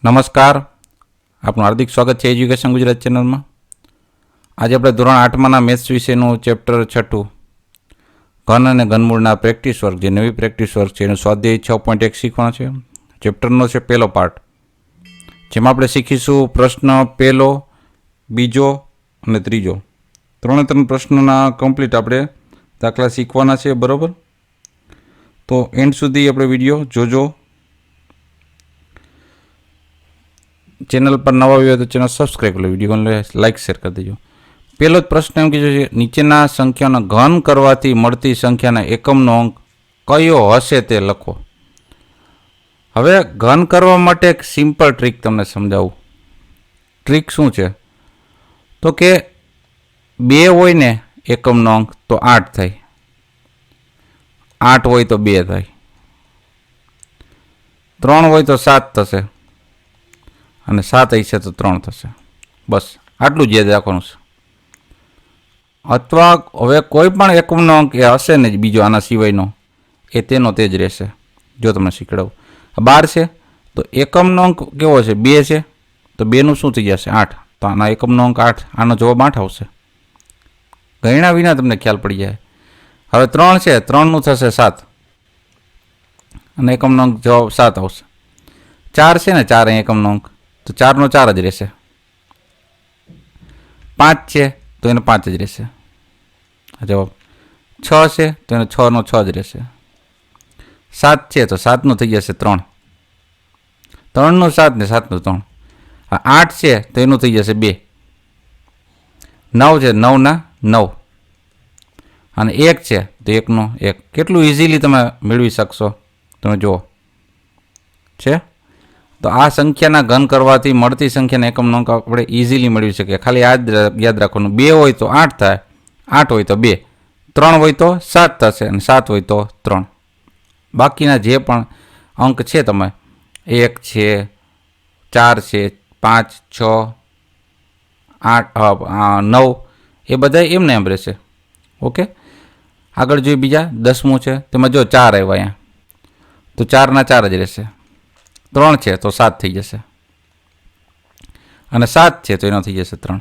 નમસ્કાર, આપનું હાર્દિક સ્વાગત છે એજ્યુકેશન ગુજરાત ચેનલમાં. આજે આપણે ધોરણ 8માના મેથ્સ વિષયનું ચેપ્ટર 6 ઘન અને ઘનમૂળના પ્રેક્ટિસ વર્ક, જે નવી પ્રેક્ટિસ વર્ક છે એનું સ્વાધ્યાય 6.1 શીખવાનો છે. ચેપ્ટરનો છે પહેલો પાર્ટ, જેમાં આપણે શીખીશું પ્રશ્ન પહેલો, બીજો અને ત્રીજો. ત્રણે પ્રશ્નોના કમ્પ્લીટ આપણે દાખલા શીખવાના છે, બરાબર? તો એન્ડ સુધી આપણે વિડીયો જોજો. ચેનલ પર નવા આવ્યો તો ચેનલ સબસ્ક્રાઈબ કરો, વિડીયોને લાઇક શેર કરી દેજો. પહેલો જ પ્રશ્ન એમ કીધું છે, નીચેના સંખ્યાનો ઘન કરવાથી મળતી સંખ્યાના એકમનો અંક કયો હશે તે લખો. હવે ઘન કરવા માટે એક સિમ્પલ ટ્રીક તમને સમજાવું. ટ્રીક શું છે? તો કે 2 હોય ને એકમનો અંક તો 8 થાય, 8 હોય તો 2 થાય, 3 હોય તો 7 થશે, અને 7 હશે તો 3 થશે. બસ આટલું જ યાદ રાખવાનું છે. અથવા હવે કોઈ પણ એકમનો અંક એ હશે ને બીજો આના સિવાયનો, એ તેનો તે જ રહેશે. જો તમને શીખડાવું, 12 છે તો એકમનો અંક કેવો છે? 2 છે તો 2નું શું થઈ જશે? 8. તો આના એકમનો અંક 8, આનો જવાબ 8 આવશે. ગણ્યા વિના તમને ખ્યાલ પડી જાય. હવે 3 છે, 3નું થશે 7, અને એકમનો અંક જવાબ 7 આવશે. 4 છે ને, 4 એકમનો અંક, તો 4નો 4 જ રહેશે. 5 છે તો એનો 5 જ રહેશે જવાબ. 6 છે તો એનો 6નો 6 જ રહેશે. 7 છે તો 7નું થઈ જશે 3, 3નું 7 ને 7નું 3. 8 છે તો એનું થઈ જશે 2. 9 છે, 9ના 9, અને 1 છે તો 1નો 1. કેટલું ઇઝીલી તમે મેળવી શકશો, તમે જુઓ છે. તો આ સંખ્યાના ઘન કરવાથી મળતી સંખ્યાના એકમનો અંક આપણે ઇઝીલી મેળવી શકીએ. ખાલી આ જ યાદ રાખવાનું, 2 હોય તો 8 થાય, 8 હોય તો 2, 3 હોય તો 7 થશે, અને 7 હોય તો 3. બાકીના જે પણ અંક છે, તમે 1 છે, 4 છે, 5, 6, 8, 9, એ બધા એમને એમ રહેશે. ઓકે, આગળ જોઈએ બીજા. 10મું છે, તેમાં જો 4 આવ્યા અહીંયા, તો 4ના 4 જ રહેશે. 3 છે તો 7 થઈ જશે, અને 7 છે તો એનો થઈ જશે 3.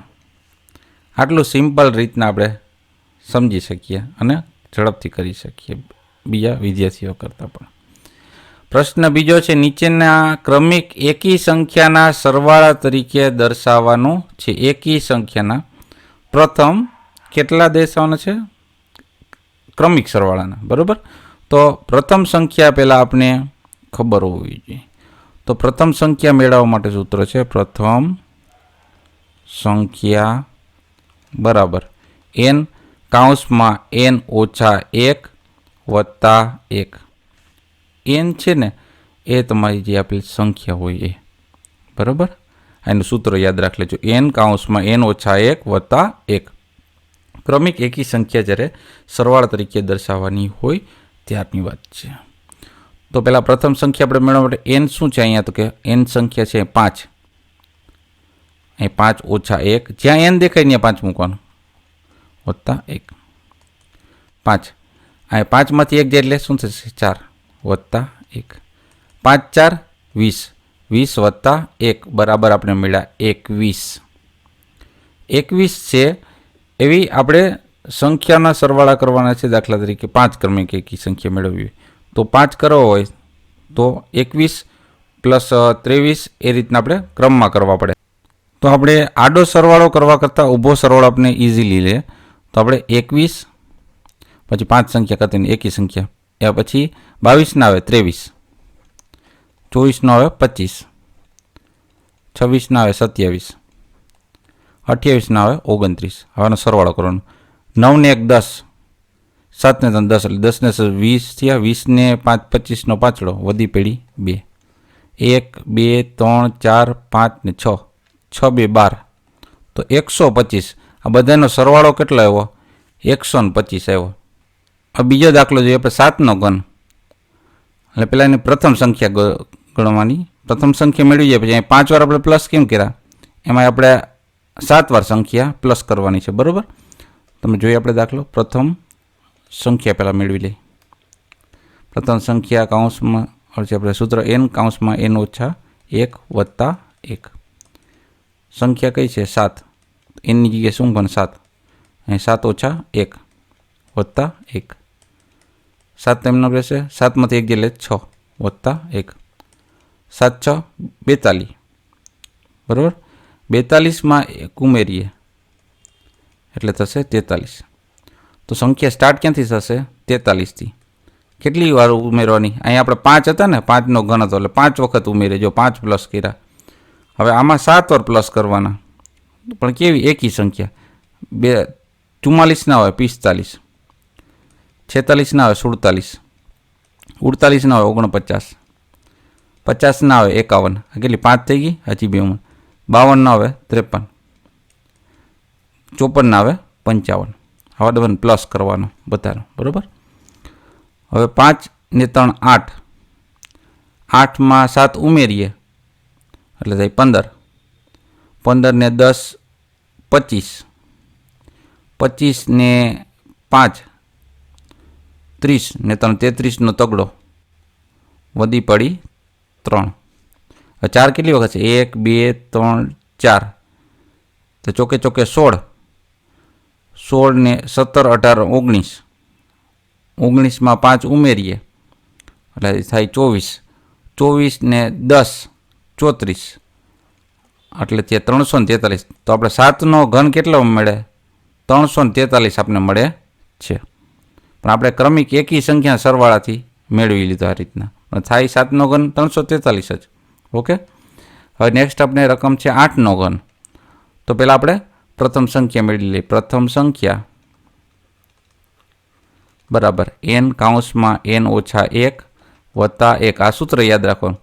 આટલું સિમ્પલ રીતના આપણે સમજી શકીએ અને ઝડપથી કરી શકીએ બીજા વિદ્યાર્થીઓ કરતાં પણ. પ્રશ્ન બીજો છે, નીચેના ક્રમિક એકી સંખ્યાના સરવાળા તરીકે દર્શાવવાનું છે. એકી સંખ્યાના પ્રથમ કેટલા દર્શાવવાના છે? ક્રમિક સરવાળાના, બરાબર? તો પ્રથમ સંખ્યા પહેલાં આપણે ખબર હોવી જોઈએ. તો પ્રથમ સંખ્યા મેળવવા માટે સૂત્ર છે, પ્રથમ સંખ્યા બરાબર n કૌંસમાં n ઓછા 1 વત્તા 1. n છે ને એ તમારી જે આપેલી સંખ્યા હોય એ, બરાબર? એનું સૂત્ર યાદ રાખી લેજો, n કૌંસમાં n ઓછા 1 વત્તા 1. ક્રમિક એકી સંખ્યા જ્યારે સરવાળા તરીકે દર્શાવવાની હોય ત્યારની વાત છે. તો પહેલાં પ્રથમ સંખ્યા આપણે મેળવવા માટે n શું છે અહીંયા? તો કે n સંખ્યા છે 5. અહીં 5 ઓછા 1, જ્યાં n દેખાય ત્યાં 5 મૂકવાનું, વત્તા 1. 5 અહીં 5માંથી 1 જાય એટલે શું થશે? 4 વત્તા 1. 5 4 20, 20 વત્તા 1 બરાબર આપણે મળ્યા 21. 21 છે એવી આપણે સંખ્યાના સરવાળા કરવાના છે. દાખલા તરીકે 5 ક્રમિક એકી સંખ્યા મેળવવી તો 5 કરવો હોય તો 21 પ્લસ 23 એ રીતના આપણે ક્રમમાં કરવા પડે. તો આપણે આડો સરવાળો કરવા કરતાં ઊભો સરવાળો આપણે ઇઝીલી લે. તો આપણે 21 પછી 5 સંખ્યા કરતી એકી સંખ્યા, એ પછી 22 ના આવે 23, 24 નો આવે 25, 26 ના આવે 27, 28 ના આવે 29. હવેનો સરવાળો કરવાનો. 9 ને 1 10, 7 ને 3 10, એટલે 10 ને 20 થયા, 20 ને 5 25 નો પાછળો, વધી પેઢી 2, 1 2 3 4 5 ને 6, 6 2 12, તો 125. આ બધાનો સરવાળો કેટલો આવ્યો? 125 આવ્યો. આ બીજો દાખલો જોઈએ આપણે 7નો ઘન. એટલે પહેલાં એની પ્રથમ સંખ્યા ગણવાની. પ્રથમ સંખ્યા મેળવી જાય પછી અહીં 5 વાર આપણે પ્લસ કેમ કર્યા? એમાં આપણે 7 વાર સંખ્યા પ્લસ કરવાની છે, બરાબર? તમે જોઈએ આપણે દાખલો. પ્રથમ સંખ્યા પહેલાં મેળવી લઈ. પ્રથમ સંખ્યા કૌંસમાં આપણે સૂત્ર n કૌંસમાં n ઓછા 1 વત્તા 1. સંખ્યા કઈ છે? 7. એની જગ્યાએ શું પણ 7. અહીં 7 ઓછા 1 વત્તા 1. 7 એમનો રહેશે. 7માંથી 1 એટલે 6 વત્તા 1. 7 6 42. બરાબર. 42માં 1 ઉમેરીએ એટલે થશે 43. તો સંખ્યા સ્ટાર્ટ ક્યાંથી થશે? 43થી. કેટલી વાર ઉમેરવાની? અહીં આપણે 5 હતા ને, 5નો ઘન હતો એટલે 5 વખત ઉમેરીએ. જો 5 પ્લસ કર્યા. હવે આમાં 7 વાર પ્લસ કરવાના, પણ કેવી? એકી સંખ્યા. 44 ના હોય 45, 46 ના હોય 47, 48 ના હોય 49, 50 ના હોય 51. આ કેટલી? 5 થઈ ગઈ. હજી 2. 52 ના આવે 53, 54 ના આવે 55. આવા બધા પ્લસ કરવાનો બધાનો. બરાબર. હવે 5 ને 3 8. 8માં 7 ઉમેરીએ એટલે થાય 15. 15 ને 10 25. 25 ને 5 30 ને 3 33નો તગડો. વધી પડી 3. 4 કેટલી વખત છે? 1 2 3 4. તો ચોકે ચોકે 16. 16 ને 17 18 19. 19માં 5 ઉમેરીએ એટલે થાય 24. 24 ને 10 34. એટલે ત્યાં 343. તો આપણે 7નો ઘન કેટલો મળે? 343 આપણે મળે છે. પણ આપણે ક્રમિક એકી સંખ્યા સરવાળાથી મેળવી લીધો આ રીતના. થાય 7નો ઘન 343 જ. ઓકે. હવે નેક્સ્ટ આપણે રકમ છે 8નો ઘન. તો પહેલાં આપણે પ્રથમ સંખ્યા મેળવી લઈએ. પ્રથમ સંખ્યા બરાબર n કૌંસમાં n ઓછા 1 વત્તા 1. આ સૂત્ર યાદ રાખવાનું.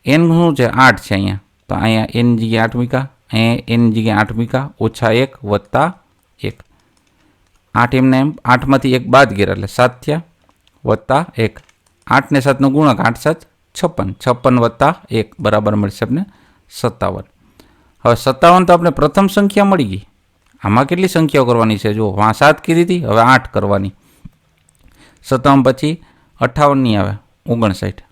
n શું છે? 8 છે અહીંયા. તો અહીંયા n જગ્યાએ 8 મૂકા, અહીંયા n જગ્યાએ 8 મૂકા, ઓછા 1 વત્તા 1. 8 એમને એમ 8માંથી 1 બાદ કર્યા એટલે 7 થયા વત્તા 1. 8 ને 7નો ગુણક 8 7 56. 56 વત્તા 1 બરાબર મળશે આપણે 57. હવે 57 તો આપણે પ્રથમ સંખ્યા મળી ગઈ. આમાં કેટલી સંખ્યાઓ કરવાની છે? જો 7 કીધી હતી, હવે 8 કરવાની. 57 પછી 58 નહીં આવે 59,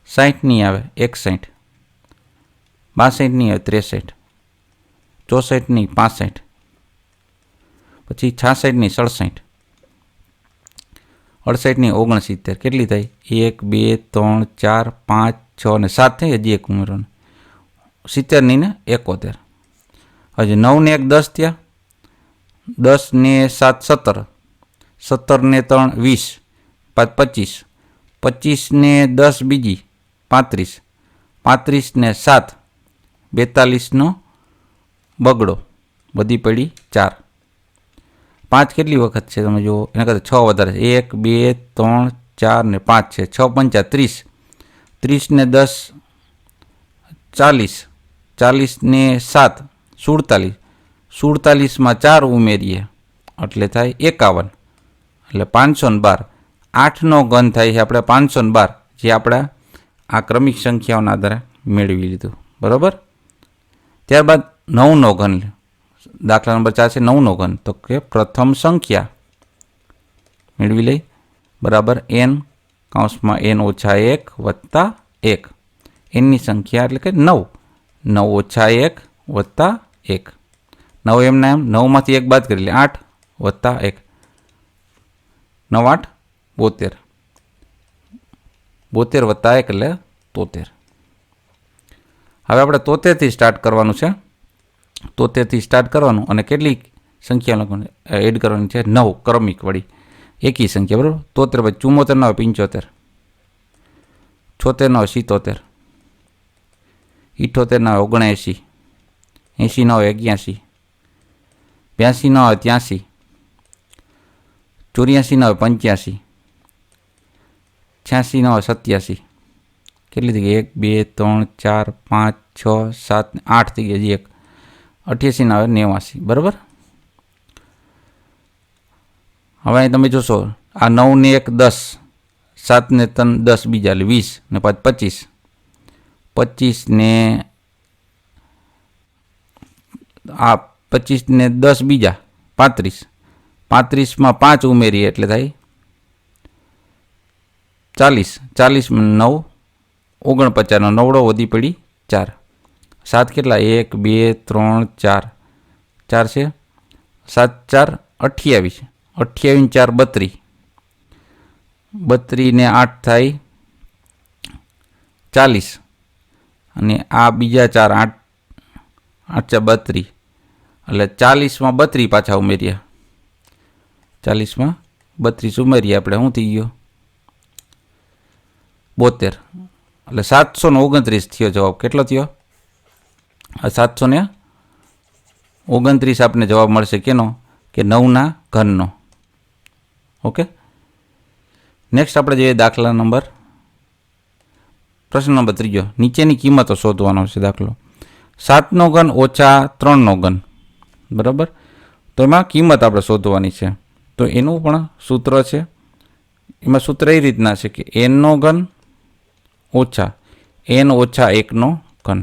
60 નહીં આવે 61, 62 નહીં આવે 63, 64 નહીં 65, પછી 66 નહીં 67, 68 નહીં 69. કેટલી થઈ? 1 2 3 4 5 6 ને 7 થઈ. હજી 1 ઉમેરવાનું. 70 નહીં ને 71. હજી 9 ને 1 10 થયા. 10 ને 7 17, 17 ને 3 20, 25, 25 ને 10 બીજી 35, 35 ને 7 42નો બગડો. વધી પડી 4. 5 કેટલી વખત છે? તમે જુઓ, એના કરતાં 6 વધારે છે. 1 2 3 4 ને 5 છે. 6 5 30, 30 ને 10 40, 40 ને 7 47, 47માં 4 ઉમેરીએ એટલે થાય 51. એટલે 512. 8નો ઘન થાય છે આપણે 512, જે આપણે આ ક્રમિક સંખ્યાઓના આધારે મેળવી લીધું. બરાબર. ત્યારબાદ 9નો ઘન. દાખલા નંબર 4 છે 9નો ઘન. તો કે પ્રથમ સંખ્યા મેળવી લઈ બરાબર n કૌંસમાં n ઓછા 1 વત્તા 1. nની સંખ્યા એટલે કે 9. 9 ઓછા 1 વત્તા 1. 9 એમના એમ 9માંથી 1 બાદ કરી લે 8 વત્તા 1. 9 8 72. 72 વત્તા 1 એટલે 73. હવે આપણે 73થી સ્ટાર્ટ કરવાનું છે. 73થી સ્ટાર્ટ કરવાનું અને કેટલી સંખ્યા લોકોને એડ કરવાની છે? 9 ક્રમિક વળી એકી સંખ્યા. બરાબર. 73 પછી 74 ના હોય 75, 76 ના હોય 77, 78 ના હોય 79, 80 ના હોય 81, 82 ના હોય 83, 84 ના હોય 85, 86 ના હોય 87. કેટલી થઈ ગઈ? 1 2 3 4 5 6 7 8 થઈ ગઈ. હજી 1. 88 ના આવે 89. બરાબર. હવે અહીં તમે જોશો આ 9 ને 1 10, 7 ને 3 10 બીજા એટલે 20 ને પાછું 25, 25 ને આ 25 ને 10 બીજા 35, 35માં 5 ઉમેરીએ એટલે થાય 40, 40 9 49નો નવડો વધી પડી 4 7 કેટલા 1 2 3 4 4 છે 7 4 28 28 4 32 32 ને 8 થાય 40 અને આ બીજા 4 8 8 32 એટલે 40 માં 32 પાછા ઉમેર્યા 40 માં 32 ઉમેર્યા આપણે શું થઈ ગયો 72 એટલે 729 થયો જવાબ કેટલો થયો 729 આપને જવાબ મળશે કેનો કે 9ના ઘનનો ઓકે નેક્સ્ટ આપણે જોઈએ દાખલા નંબર પ્રશ્ન નંબર 3 નીચેની કિંમતો શોધવાનો છે દાખલો 7નો ઘન ઓછા 3નો ઘન બરાબર તો એમાં કિંમત આપણે શોધવાની છે તો એનું પણ સૂત્ર છે એમાં સૂત્ર એ રીતના છે કે nનો ઘન ઓછા n ઓછા 1નો ઘન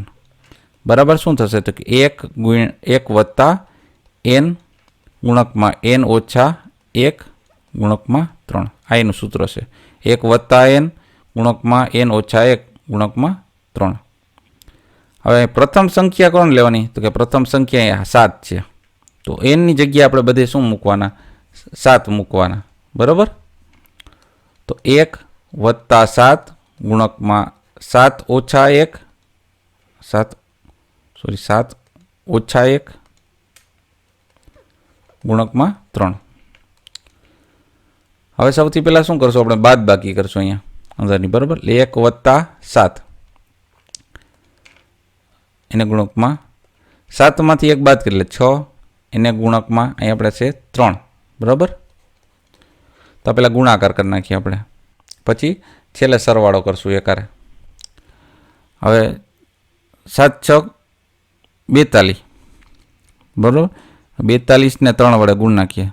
બરાબર શું થશે તો કે 1 વત્તા n ગુણકમાં n ઓછા 1 ગુણકમાં 3 આ એનું સૂત્ર છે 1 વત્તા n ગુણકમાં n ઓછા 1 ગુણકમાં 3 હવે પ્રથમ સંખ્યા કોણ લેવાની તો કે પ્રથમ સંખ્યા 7 છે તો n ની જગ્યાએ આપણે બધે શું મૂકવાના 7 મૂકવાના બરાબર તો 1 વત્તા 7 ગુણકમાં 7 ઓછા 1 7 ઓછા 1 ગુણકમાં 3 હવે સૌથી પહેલા શું કરશું આપણે બાદ બાકી કરશું અહીંયા અંદરની બરાબર 1 વત્તા 7 એને ગુણકમાં 7 માંથી 1 બાદ કરી લે 6 એને ગુણકમાં અહીં આપણે છે 3 બરાબર તો પહેલા ગુણાકાર કરી નાખીએ આપણે પછી છેલ્લે સરવાળો કરશું એકારે હવે 7 6 42 બરાબર 42 ને 3 વડે ગુણ નાખીએ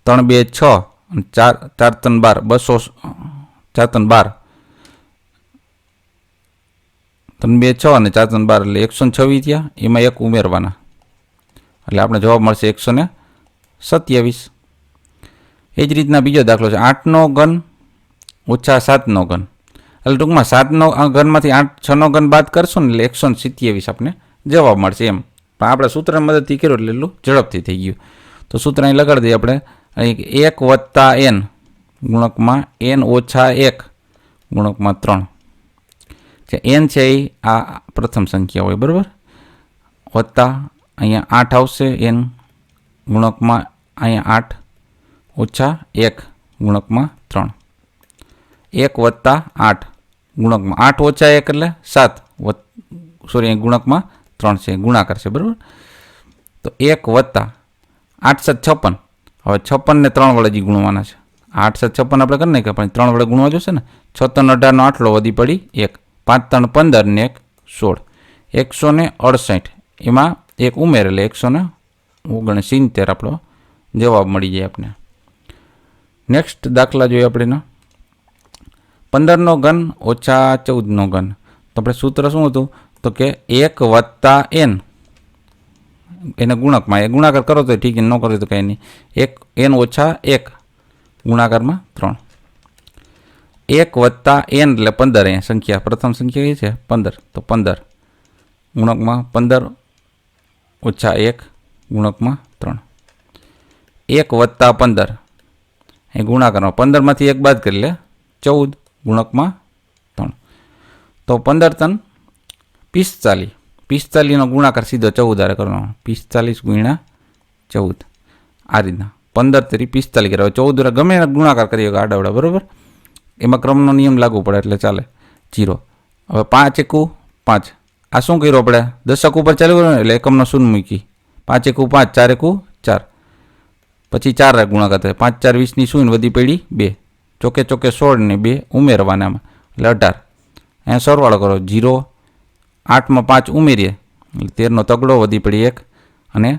3 2 6 અને 4 3 12 200 4 3 12 3 2 6 અને 4 3 12 એટલે 126 થયા એમાં 1 ઉમેરવાના એટલે આપણે જવાબ મળશે 127 એ જ રીતના બીજો દાખલો છે 8નો ઘન ઓછા 7નો ઘન એટલે ટૂંકમાં 7નો ઘનમાંથી 6નો ઘન બાદ કરશું ને એટલે 127 આપણે જવાબ મળશે એમ પણ આપણે સૂત્રની મદદથી કર્યું એટલે એટલું ઝડપથી થઈ ગયું તો સૂત્ર અહીં લગાડી દઈએ આપણે અહીં 1 વત્તા n ગુણકમાં n ઓછા 1 ગુણકમાં 3 જે n છે એ આ પ્રથમ સંખ્યા હોય બરાબર વત્તા અહીંયા 8 આવશે n ગુણકમાં અહીંયા 8 ઓછા 1 ગુણકમાં 3 1 વત્તા 8 ગુણકમાં 8 ઓછા 1 એટલે 7 સોરી ગુણકમાં 3 છે ગુણાકાર છે બરાબર તો 1 વત્તા 8 7 56 હવે 56 ને 3 વડે જ ગુણવાના છે 8 7 56 આપણે કરી નાખ્યા પણ 3 વડે ગુણવા જોશે ને 6 3 18 નો આટલો વધી પડી 1 5 3 15 ને 1 16 168 એમાં 1 ઉમેર એટલે 169 આપણો જવાબ મળી જાય આપણે નેક્સ્ટ દાખલા જોઈએ આપણે 15નો ઘન ઓછા 14નો ઘન તો આપણે સૂત્ર શું હતું તો કે 1 વત્તા n એને ગુણકમાં એ ગુણાકાર કરો તો ઠીક ન કરો તો કંઈ નહીં 1 n ઓછા 1 ગુણાકારમાં 3 1 વત્તા n એટલે 15 અહીંયા સંખ્યા પ્રથમ સંખ્યા એ છે 15 તો 15 ગુણકમાં 15 ઓછા 1 ગુણકમાં 3 1 વત્તા 15 એ ગુણાકારમાં 15 માંથી 1 બાદ કરી લે 14 ગુણકમાં 3 તો 15 3 45 45 નો ગુણાકાર સીધો 14 આરે કરવાનો 45 ગુણ્યા 14 આ રીતના 15 તરી 45 કરે 14 ગમે ગુણાકાર કરીએ આડાવડા બરાબર એમાં ક્રમનો નિયમ લાગુ પડે એટલે ચાલે 0 હવે 5 એકુ 5 આ શું કર્યું આપણે દશક ઉપર ચાલુ કર્યું એટલે એકમનો શૂન્ય મૂકી 5 એકુ 5 4 એકુ 4 પછી 4 ગુણાકાર થાય 5 4 20 ની શૂન્ય વધી પડી 2 ચોકે ચોકે 16 ને 2 ઉમેરવાનામાં એટલે 18 અહીંયા સરવાળો કરો 0 8 માં 5 ઉમેરીએ એટલે 13 નો તગડો વધી પડી 1 અને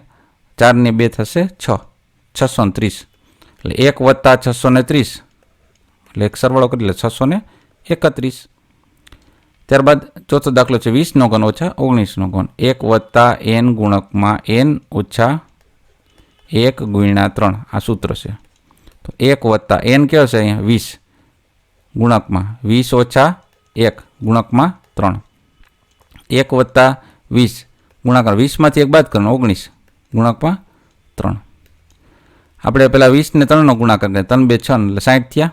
4 ને 2 થશે 6 630 એટલે 1 વત્તા 630 એટલે એક સરવાળો કરી લે 631 ત્યારબાદ ચોથો દાખલો છે 20નો ઘન ઓછા 19નો ઘન 1 વત્તા n ગુણકમાં n ઓછા 1 ગુણ્યા 3 આ સૂત્ર છે તો 1 વત્તા n કેવો છે અહીંયા 20 ગુણકમાં 20 ઓછા 1 ગુણકમાં 3 1 વત્તા 20 ગુણાકાર 20માંથી 1 બાદ કરવાનો 19 ગુણકમાં 3. આપણે પેલા 20 ને 3નો ગુણાકાર કરીએ 3 2 6 એટલે 60 થયા.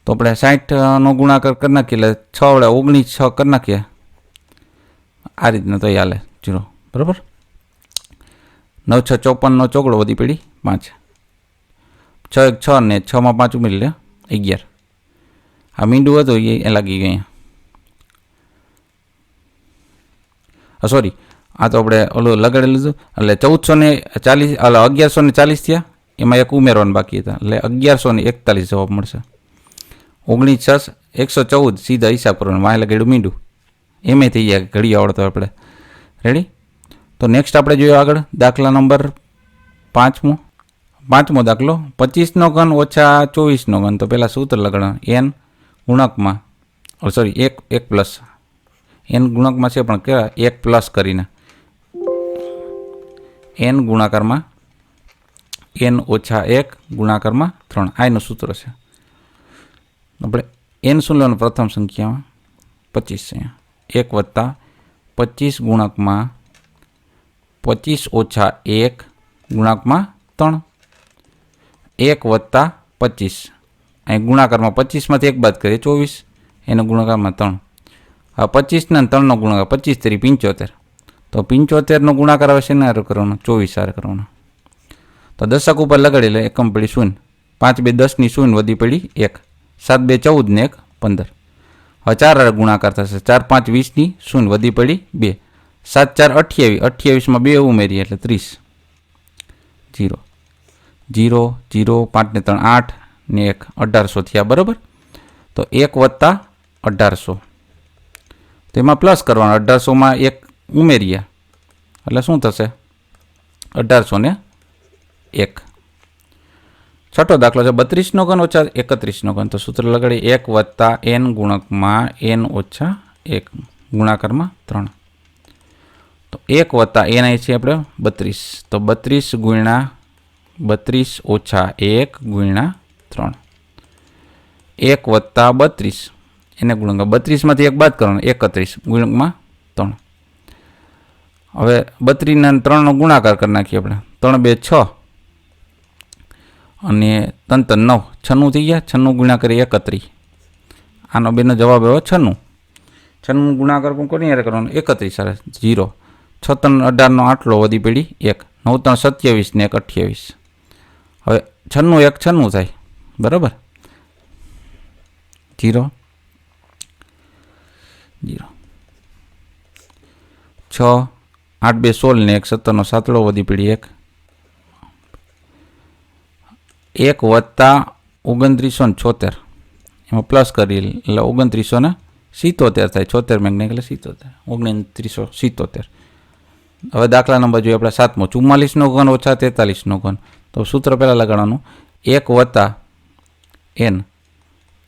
તો આપણે 60નો ગુણાકાર કરી નાખીએ એટલે 6 વડે 19 6 કરી નાખીએ આ રીતના તો હાલે 0 બરાબર. 9 6 54નો ચોકડો વધી પડી 5 6 1 6 ને 6માં 5 ઉમેરી લે 11. આ મીંડું હતું એ લાગી ગયું અહીંયા. સોરી આ તો આપણે ઓલું લગાડી લીધું એટલે 1440 1140 થયા એમાં એક ઉમેરવાનું બાકી હતા એટલે 1141 જવાબ મળશે. 19 114 સીધા હિસાબ કરવાનો વાય લગાડ્યું મીંડું એમ થઈ જાય ઘડી આવડતો આપણે. રેડી. તો નેક્સ્ટ આપણે જોઈએ આગળ દાખલા નંબર 5મો દાખલો 25નો ઘન ઓછા 24નો ઘન. તો પહેલાં સૂત્ર લગાડવાનું n ગુણકમાં સોરી 1 પ્લસ n ગુણકમાં છે પણ કેવા 1 પ્લસ કરીને n ગુણાકારમાં n ઓછા 1 ગુણાકારમાં 3 આનું સૂત્ર છે. આપણે n શું લેવાનું પ્રથમ સંખ્યામાં 25 છે 1 વત્તા 25 ગુણકમાં 25 ઓછા 1 ગુણાકમાં 3 1 વત્તા 25 અહીં ગુણાકારમાં 25માંથી 1 બાદ કરીએ 24 એનો ગુણાકારમાં 3. હવે 25 ને 3નો ગુણાકાર 25 તરી 75 તો 75નો ગુણાકાર આવે છે ને હારે કરવાનો 24 હારે કરવાનો. તો દશક ઉપર લગાડી લે એકમ પડી 0 5 2 10ની 0 વધી પડી 1 7 2 14 ને 1 15. હવે 4 હારે ગુણાકાર થશે 4 5 20ની 0 વધી પડી 2 7 4 28 28માં 2 ઉમેરીએ એટલે 30 0 0 0 5 ને 3 8 ને 1 1800 થયા બરાબર. તો 1 વત્તા 1800 તો એમાં પ્લસ કરવાનું 1800માં 1 ઉમેરીએ એટલે શું થશે 1801. છઠ્ઠો દાખલો છે 32નો ઘન ઓછા 31નો ઘન. તો સૂત્ર લગાડી 1 વત્તા n ગુણકમાં n ઓછા 1 ગુણાકારમાં 3. તો 1 વત્તા n અહીં છે આપણે 32 તો 32 ગુણ્યા 32 ઓછા 1 ગુણ્યા 3 1 વત્તા 32 એને ગુણક 32માંથી 1 બાદ કરવાનો 31 ગુણકમાં 3. હવે 32 ને 3નો ગુણાકાર કરી નાખીએ આપણે 3 2 6 અને 3 3 9 96 થઈ ગયા 96 ગુણ્યા કરીએ 31. આનો બેનો જવાબ આવ્યો 96 96 ગુણાકાર પણ કોની યારે કરવાનો 31 સારે 0 6 3 18નો આટલો વધી પડી 1 9 3 27 ને 1 28. હવે 96 1 96 થાય બરાબર 0 0 6 8 2 16 ને 1 17નો સાતડો વધી પડી 1 1 વત્તા 2976 એમાં પ્લસ કરી એટલે 2977 થાય 76 મેં એટલે 77 2977. હવે દાખલા નંબર જોઈએ આપણે 7મો 44નો ઘન ઓછા 43નો ઘન. તો સૂત્ર પહેલાં લગાડવાનું 1 વત્તા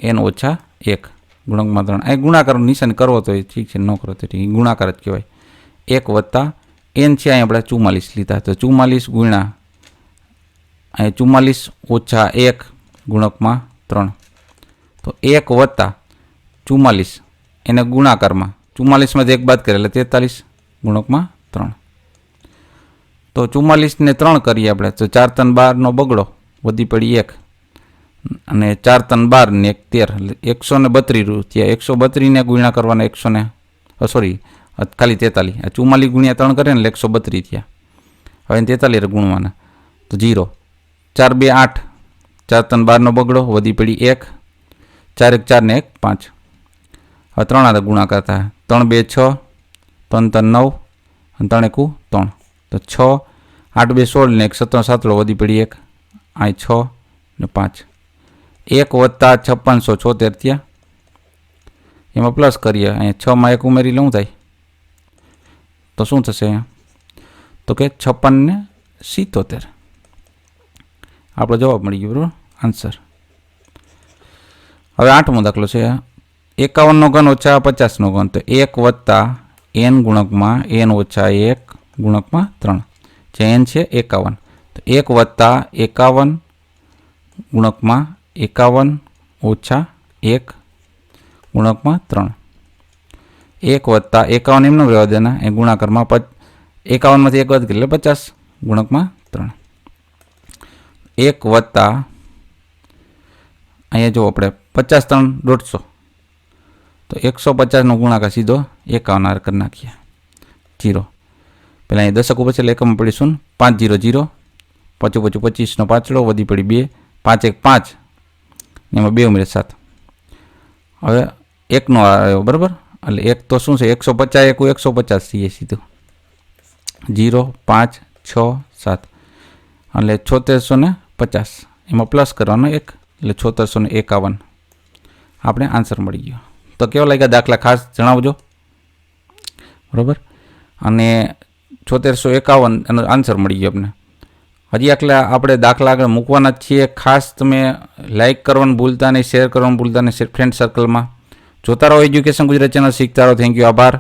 n ઓછા 1 ગુણકમાં 3. અહીં ગુણાકારનું નિશાન કરવો તો ઠીક છે ન કરો તો ઠીક ગુણાકાર જ કહેવાય. 1 વત્તા n છે અહીં આપણે 44 લીધા તો 44 ગુણ્યા અહીં 44 ઓછા 1 ગુણકમાં 3. તો 1 વત્તા 44 એને ગુણાકારમાં 44માંથી 1 બાદ કરે એટલે 43 ગુણકમાં 3. તો 44 ને 3 કરીએ આપણે તો 4 3 12નો બગડો વધી પડી 1 અને 4 3 12 ને 1 13 132 થયા 132 ને ગુણ્યા કરવાના 100 ને સોરી ખાલી 43 આ 44 ગુણ્યા 3 કરે ને 132 થયા. હવે 43 ગુણવાના તો 0 4 2 8 4 3 12નો બગડો વધી પડી 1 4 1 4 ને 1 5. હવે 3 હારે ગુણાકાર થાય 3 2 6 3 3 9 અને 3 1 3 તો 6 8 2 16 ને 1 17 સાતડો વધી પડી 1 અહીં 6 ને 5 1 વત્તા 5676 થયા એમાં પ્લસ કરીએ અહીંયા 6માં 1 ઉમેરી લઉં થાય તો શું થશે તો કે 56 ને 77 આપણો જવાબ મળી ગયો બરાબર આન્સર. હવે 8મો દાખલો છે 51નો ઘન ઓછા 50નો ઘન. તો 1 વત્તા n ગુણકમાં n ઓછા 1 ગુણકમાં 3 જે n છે 51 તો 1 વત્તા 51 ગુણકમાં 51 ઓછા 1 ગુણકમાં 3 1 વત્તા 51 એમનો રહેવા દેના એ ગુણાકારમાં 51માંથી 1 બાદ કરીએ એટલે 50 ગુણકમાં 3. 1 વત્તા અહીંયા જો આપણે 50 3 150 તો 150નો ગુણાકાર સીધો 51 હારે કરી નાખીએ 0. પહેલાં અહીંયા દશક ઉપર છે એટલે એકમમાં પડી 0 5 0 0 પાછું 25નો પાછળો વધી પડી 2 5 1 5 એમાં 2 ઉમેરે 7. હવે 1નો આવ્યો બરાબર એટલે 1 તો શું છે 150 1 150 થઈએ સીધું 0 5 6 7 એટલે 7650 એમાં પ્લસ કરવાનો 1 એટલે 7651 આપણે આન્સર મળી ગયો. તો કેવો લાગ્યા દાખલા ખાસ જણાવજો બરાબર. અને 7651 એનો આન્સર મળી ગયો આપણે. હજી આટલા આપણે દાખલા આગળ મૂકવાના જ છીએ. ખાસ તમે લાઇક કરવાનું ભૂલતા નહીં, શેર કરવાનું ભૂલતા નહીં ફ્રેન્ડ સર્કલમાં. જોતા રહો એજ્યુકેશન ગુજરાત ચેનલ, શીખતા રહો. થેન્ક યુ, આભાર.